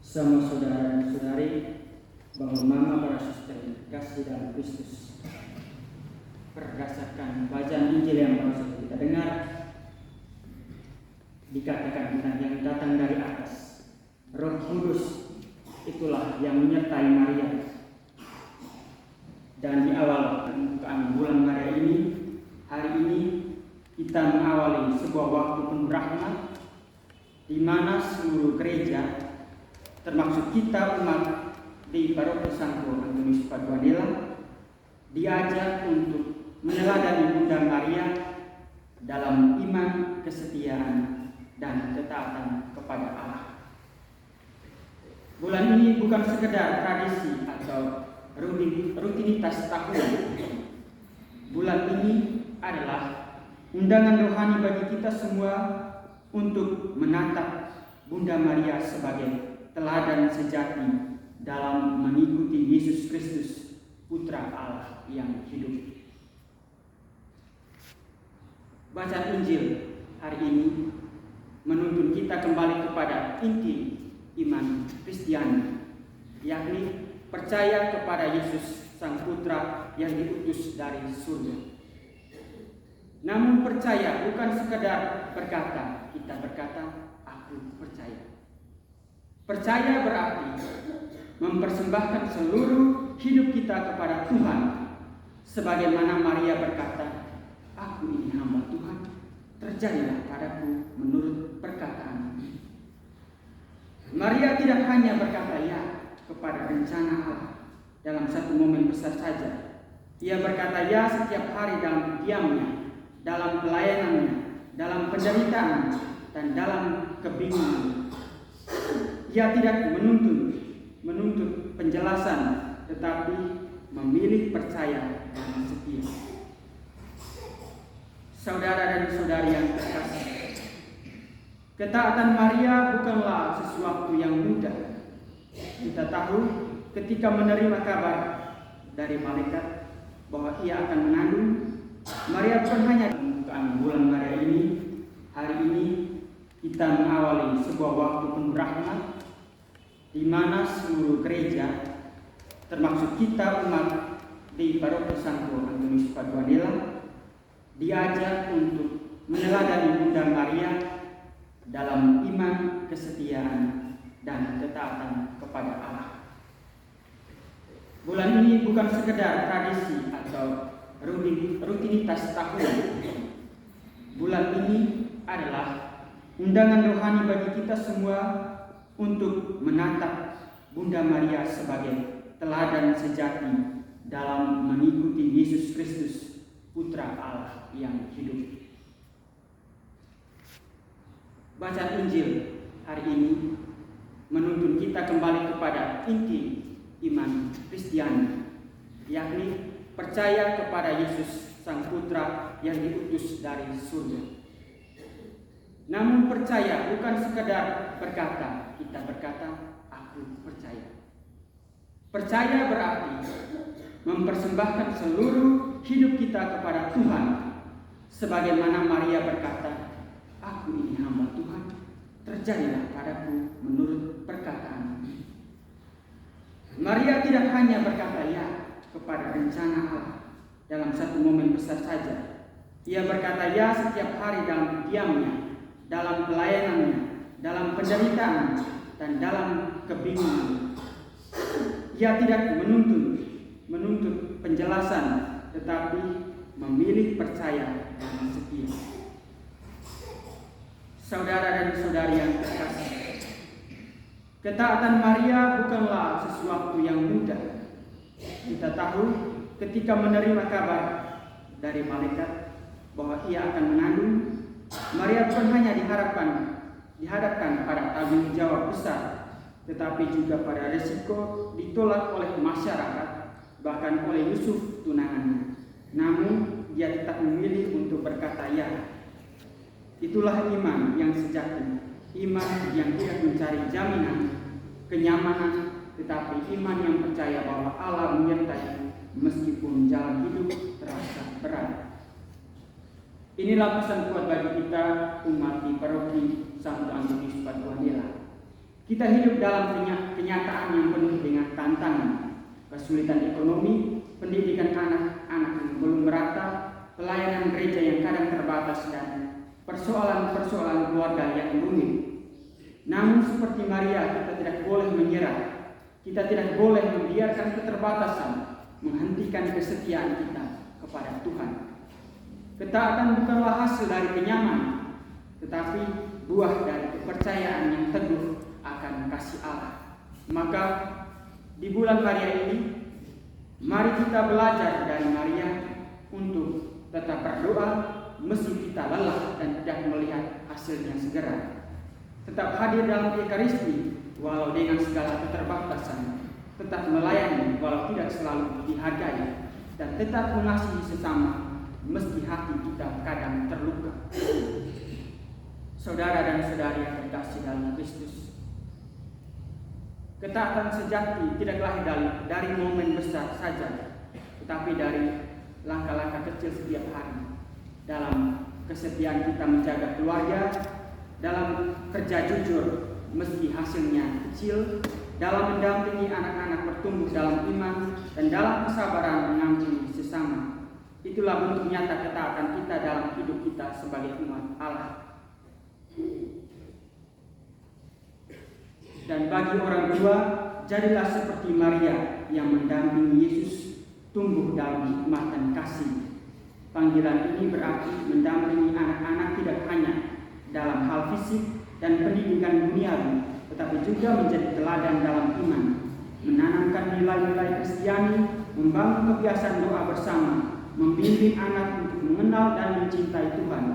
Sama saudara dan saudari, bahwa mama para suster kasih dalam Kristus, berdasarkan bacaan Injil yang baru saja kita dengar, dikatakan tentang yang datang dari atas, Roh Kudus itulah yang menyertai Maria. Dan di awal pembukaan bulan Maria ini, hari ini kita mengawali sebuah waktu penuh rahmat, di mana seluruh gereja, termasuk kita umat di Paroki Santo Antonius Paduanela, diajak untuk meneladani Bunda Maria dalam iman, kesetiaan, dan ketaatan kepada Allah. Bulan ini bukan sekedar tradisi atau rutinitas tahunan. Bulan ini adalah undangan rohani bagi kita semua untuk menatap Bunda Maria sebagai teladan sejati dalam mengikuti Yesus Kristus, Putra Allah yang hidup. Bacaan Injil hari ini menuntun kita kembali kepada inti iman Kristiani, yakni percaya kepada Yesus Sang Putra yang diutus dari surga. Namun percaya bukan sekedar berkata, kita berkata, aku percaya. Percaya berarti mempersembahkan seluruh hidup kita kepada Tuhan, sebagaimana Maria berkata, aku ini hamba Tuhan, terjadilah padaku menurut perkataan. Maria tidak hanya berkata ya kepada rencana Allah dalam satu momen besar saja. Ia berkata ya setiap hari dalam diamnya, dalam pelayanannya, dalam penderitaan, dan dalam kebingungan. Ia tidak menuntut penjelasan, tetapi memilih percaya dan setia. Saudara dan saudari yang terkasih, ketaatan Maria bukanlah sesuatu yang mudah. Kita tahu ketika menerima kabar dari malaikat bahwa ia akan mengandung, Maria bukan hanya pembukaan bulan Maria ini. Hari ini kita mengawali sebuah waktu penuh rahmat, di mana seluruh gereja, termasuk kita umat di Paroki Santo Antonius Paduanela, diajak untuk meneladani Bunda Maria dalam iman, kesetiaan, dan ketaatan kepada Allah. Bulan ini bukan sekedar tradisi atau rutinitas tahunan. Bulan ini adalah undangan rohani bagi kita semua untuk menatap Bunda Maria sebagai teladan sejati dalam mengikuti Yesus Kristus, Putra Allah yang hidup. Bacaan Injil hari ini menuntun kita kembali kepada inti iman Kristiani, yakni percaya kepada Yesus Sang Putra yang diutus dari surga. Namun percaya bukan sekedar berkata, kita berkata, aku percaya. Percaya berarti mempersembahkan seluruh hidup kita kepada Tuhan, sebagaimana Maria berkata, aku ini hamba Tuhan, terjadilah padaku menurut perkataan. Maria tidak hanya berkata ya kepada rencana Allah dalam satu momen besar saja. Ia berkata ya setiap hari dalam diamnya, dalam pelayanannya, dalam penderitaan, dan dalam kebingungan. Ia tidak menuntut penjelasan, tetapi memilih percaya dan setia. Saudara dan saudari yang terkasih, ketaatan Maria bukanlah sesuatu yang mudah. Kita tahu ketika menerima kabar dari malaikat bahwa ia akan mengandung, Maria bukan hanya dihadapkan pada tanggung jawab besar, tetapi juga pada resiko ditolak oleh masyarakat, bahkan oleh Yusuf tunangannya. Namun dia tetap memilih untuk berkata ya. Itulah iman yang sejati, iman yang tidak mencari jaminan, kenyamanan, tetapi iman yang percaya bahwa Allah menyertai meskipun jalan hidup terasa berat. Inilah pesan kuat bagi kita umat di Paroki Santo Antonius Paduanela. Kita hidup dalam kenyataan yang penuh dengan tantangan, kesulitan ekonomi, pendidikan anak-anak yang belum merata, pelayanan gereja yang kadang terbatas, dan persoalan-persoalan keluarga yang rumit. Namun seperti Maria, kita tidak boleh menyerah. Kita tidak boleh membiarkan keterbatasan menghentikan kesetiaan kita kepada Tuhan. Ketaatan bukanlah hasil dari kenyamanan, tetapi buah dari kepercayaan yang teguh akan kasih Allah. Maka di bulan Maria ini, mari kita belajar dari Maria untuk tetap berdoa meski kita lelah dan tidak melihat hasilnya segera. Tetap hadir dalam Ekaristi walau dengan segala keterbatasan, tetap melayani walau tidak selalu dihargai, dan tetap mengasihi sesama meski hati kita kadang terluka. Saudara dan saudari yang dikasihi dalam Kristus, ketaatan sejati tidak lahir dari momen besar saja, tetapi dari langkah-langkah kecil setiap hari. Dalam kesetiaan kita menjaga keluarga, dalam kerja jujur meski hasilnya kecil, dalam mendampingi anak-anak bertumbuh dalam iman, dan dalam kesabaran mengampuni sesama. Itulah bentuk nyata ketaatan kita dalam hidup kita sebagai umat Allah. Dan bagi orang tua, jadilah seperti Maria yang mendampingi Yesus tumbuh dalam hikmat dan kasih. Panggilan ini berarti mendampingi anak-anak tidak hanya dalam hal fisik dan pendidikan duniawi, tetapi juga menjadi teladan dalam iman, menanamkan nilai-nilai Kristiani, membangun kebiasaan doa bersama, membimbing anak untuk mengenal dan mencintai Tuhan,